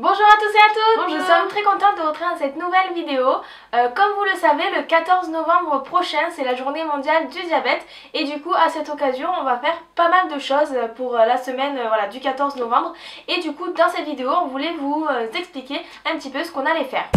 Bonjour à tous et à toutes. Bonjour. Nous sommes très contents de vous retrouver dans cette nouvelle vidéo. Comme vous le savez, le 14 novembre prochain, c'est la journée mondiale du diabète. Et du coup, à cette occasion, on va faire pas mal de choses pour la semaine du 14 novembre. Et du coup, dans cette vidéo, on voulait vous expliquer un petit peu ce qu'on allait faire.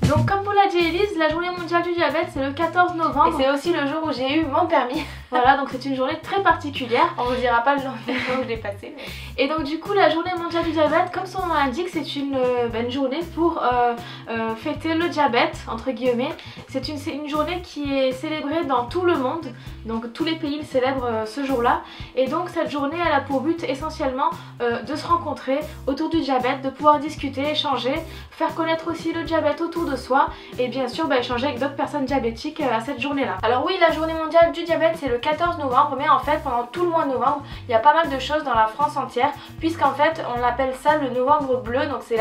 Donc comme vous l'a dit Elise, la journée mondiale du diabète c'est le 14 novembre. Et c'est aussi le jour où j'ai eu mon permis. Voilà, donc c'est une journée très particulière. On vous dira pas le jour où je l'ai passé. Et donc du coup la journée mondiale du diabète, comme son nom l'indique, c'est une journée pour fêter le diabète, entre guillemets. C'est une journée qui est célébrée dans tout le monde. Donc tous les pays célèbrent ce jour-là. Et donc cette journée elle a pour but essentiellement de se rencontrer autour du diabète, de pouvoir discuter, échanger, faire connaître aussi le diabète autour de soi et bien sûr échanger avec d'autres personnes diabétiques à cette journée-là. Alors oui, la journée mondiale du diabète c'est le 14 novembre, mais en fait pendant tout le mois de novembre il y a pas mal de choses dans la France entière, puisqu'en fait on appelle ça le novembre bleu, donc c'est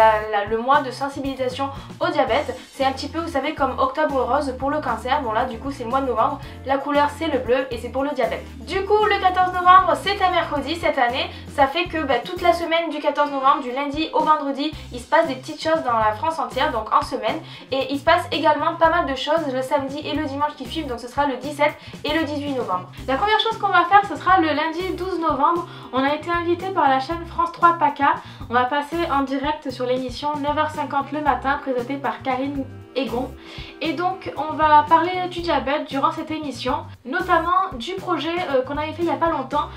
le mois de sensibilisation au diabète. C'est un petit peu, vous savez, comme octobre rose pour le cancer. Bon là du coup c'est le mois de novembre, la couleur c'est le bleu et c'est pour le diabète. Du coup le 14 novembre c'est un mercredi cette année, ça fait que toute la semaine du 14 novembre, du lundi au vendredi, il se passe des petites choses dans la France entière, donc en semaine, et il se passe également pas mal de choses le samedi et le dimanche qui suivent, donc ce sera le 17 et le 18 novembre. La première chose qu'on va faire, ce sera le lundi 12 novembre. On a été invité par la chaîne France 3 PACA. On va passer en direct sur l'émission 9h50 le matin, présentée par Karine Egon. Et donc on va parler du diabète durant cette émission, notamment du projet qu'on avait fait il n'y a pas longtemps,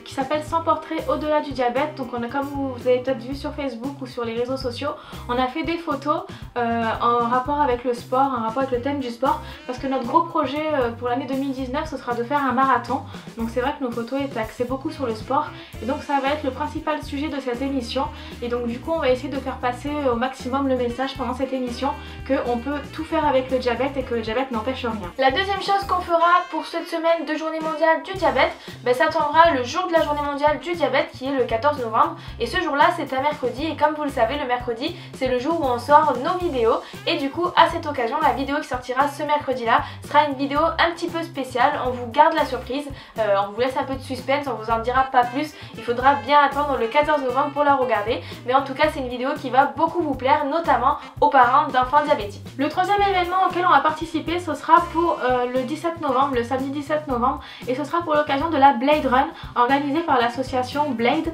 qui s'appelle 100 portraits au-delà du diabète. Donc comme vous avez peut-être vu sur Facebook ou sur les réseaux sociaux, on a fait des photos en rapport avec le sport, en rapport avec le thème du sport, parce que notre gros projet pour l'année 2019 ce sera de faire un marathon. Donc c'est vrai que nos photos étaient axées beaucoup sur le sport, et donc ça va être le principal sujet de cette émission. Et donc du coup on va essayer de faire passer au maximum le message pendant cette émission qu'on peut tout faire avec le diabète et que le diabète n'empêche rien. La deuxième chose qu'on fera pour cette semaine de journée mondiale du diabète, ça tombera le jour de la journée mondiale du diabète qui est le 14 novembre, et ce jour là c'est un mercredi, et comme vous le savez le mercredi c'est le jour où on sort nos vidéos, et du coup à cette occasion la vidéo qui sortira ce mercredi là sera une vidéo un petit peu spéciale. On vous garde la surprise, on vous laisse un peu de suspense, on vous en dira pas plus, il faudra bien attendre le 14 novembre pour la regarder, mais en tout cas c'est une vidéo qui va beaucoup vous plaire, notamment aux parents d'enfants diabétiques. Le troisième événement auquel on va participer, ce sera pour le 17 novembre, le samedi 17 novembre, et ce sera pour l'occasion de la Blade Run organisée par l'association Blade.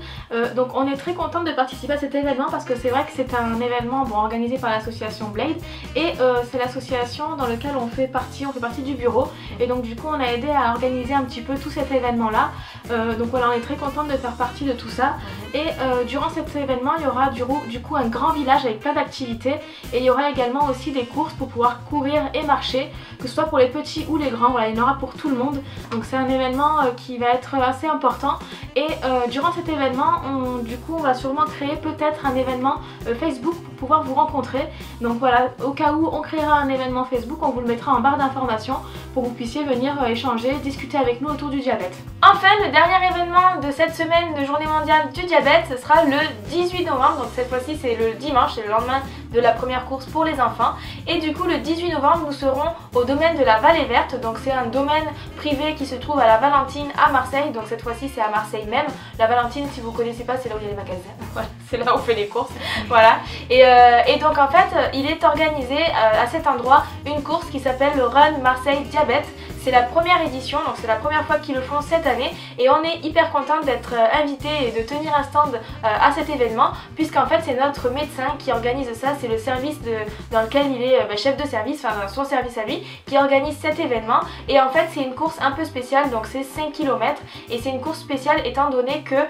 Donc on est très contente de participer à cet événement parce que c'est vrai que c'est un événement organisé par l'association Blade, et c'est l'association dans laquelle on fait partie du bureau, et donc du coup on a aidé à organiser un petit peu tout cet événement là. Donc voilà, on est très contente de faire partie de tout ça, et durant cet événement il y aura du coup un grand village avec plein d'activités, et il y aura également aussi des courses pour pouvoir courir et marcher, que ce soit pour les petits ou les grands. Voilà, il y en aura pour tout le monde, donc c'est un événement qui va être assez important. Et durant cet événement on va sûrement créer peut-être un événement Facebook pour pouvoir vous rencontrer. Donc voilà, au cas où on créera un événement Facebook, on vous le mettra en barre d'informations pour que vous puissiez venir échanger, discuter avec nous autour du diabète. Enfin, le dernier événement de cette semaine de journée mondiale du diabète, ce sera le 18 novembre, donc cette fois-ci c'est le dimanche, c'est le lendemain de la première course pour les enfants. Et du coup le 18 novembre nous serons au domaine de la Vallée Verte, donc c'est un domaine privé qui se trouve à la Valentine à Marseille, donc cette fois-ci c'est à Marseille même. La Valentine, si vous connaissez pas, c'est là où il y a les magasins, voilà, c'est là où on fait les courses, voilà. Et donc en fait il est organisé à cet endroit une course qui s'appelle le Run Marseille Diabète. C'est la première édition, donc c'est la première fois qu'ils le font cette année, et on est hyper content d'être invité et de tenir un stand à cet événement, puisqu'en fait c'est notre médecin qui organise ça, c'est le service dans lequel il est chef de service, enfin son service à lui, qui organise cet événement. Et en fait c'est une course un peu spéciale, donc c'est 5 km, et c'est une course spéciale étant donné que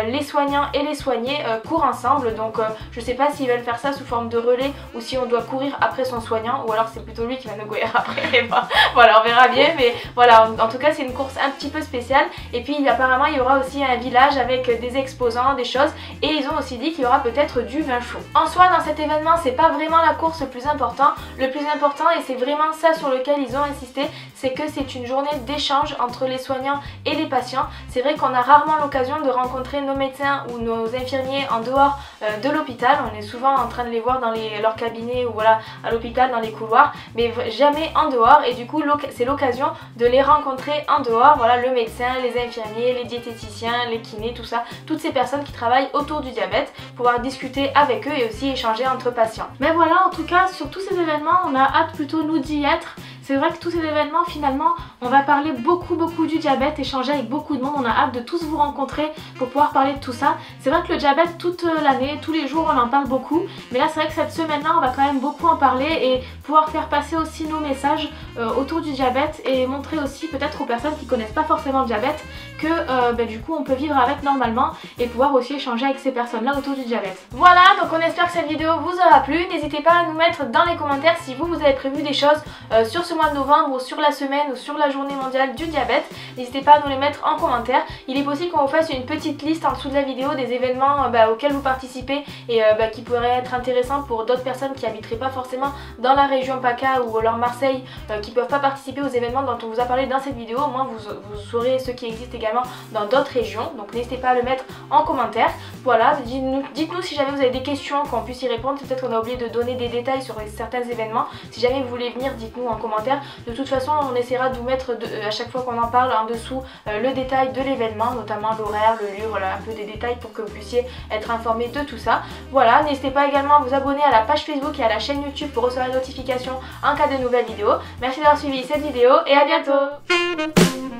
les soignants et les soignés courent ensemble, donc je sais pas s'ils veulent faire ça sous forme de relais ou si on doit courir après son soignant, ou alors c'est plutôt lui qui va nous courir après, voilà, on verra bien. mais voilà, en tout cas c'est une course un petit peu spéciale. Et puis apparemment il y aura aussi un village avec des exposants, des choses, et ils ont aussi dit qu'il y aura peut-être du vin chaud. En soi dans cet événement c'est pas vraiment la course le plus important, et c'est vraiment ça sur lequel ils ont insisté, c'est que c'est une journée d'échange entre les soignants et les patients. C'est vrai qu'on a rarement l'occasion de rencontrer nos médecins ou nos infirmiers en dehors de l'hôpital, on est souvent en train de les voir dans leur cabinet ou voilà à l'hôpital dans les couloirs, mais jamais en dehors, et du coup c'est l'occasion de les rencontrer en dehors, voilà, le médecin, les infirmiers, les diététiciens, les kinés, tout ça, toutes ces personnes qui travaillent autour du diabète, pouvoir discuter avec eux et aussi échanger entre patients. Mais voilà, en tout cas sur tous ces événements on a hâte plutôt nous d'y être. C'est vrai que tous ces événements finalement on va parler beaucoup du diabète, échanger avec beaucoup de monde, on a hâte de tous vous rencontrer pour pouvoir parler de tout ça. C'est vrai que le diabète toute l'année, tous les jours on en parle beaucoup, mais là c'est vrai que cette semaine là on va quand même beaucoup en parler et pouvoir faire passer aussi nos messages autour du diabète et montrer aussi peut-être aux personnes qui connaissent pas forcément le diabète que du coup on peut vivre avec normalement et pouvoir aussi échanger avec ces personnes là autour du diabète. Voilà, donc on espère que cette vidéo vous aura plu, n'hésitez pas à nous mettre dans les commentaires si vous avez prévu des choses sur ce mois de novembre ou sur la semaine ou sur la journée mondiale du diabète. N'hésitez pas à nous les mettre en commentaire. Il est possible qu'on vous fasse une petite liste en dessous de la vidéo des événements auxquels vous participez et qui pourraient être intéressants pour d'autres personnes qui habiteraient pas forcément dans la région PACA ou alors Marseille, qui peuvent pas participer aux événements dont on vous a parlé dans cette vidéo. Au moins vous saurez ceux qui existent également dans d'autres régions, donc n'hésitez pas à le mettre en commentaire. Voilà, dites-nous si jamais vous avez des questions, qu'on puisse y répondre. Peut-être qu'on a oublié de donner des détails sur certains événements. Si jamais vous voulez venir, dites-nous en commentaire. De toute façon on essaiera de vous mettre à chaque fois qu'on en parle en dessous le détail de l'événement, notamment l'horaire, le lieu, voilà, un peu des détails pour que vous puissiez être informés de tout ça. Voilà, n'hésitez pas également à vous abonner à la page Facebook et à la chaîne YouTube pour recevoir les notifications en cas de nouvelles vidéos. Merci d'avoir suivi cette vidéo et à bientôt.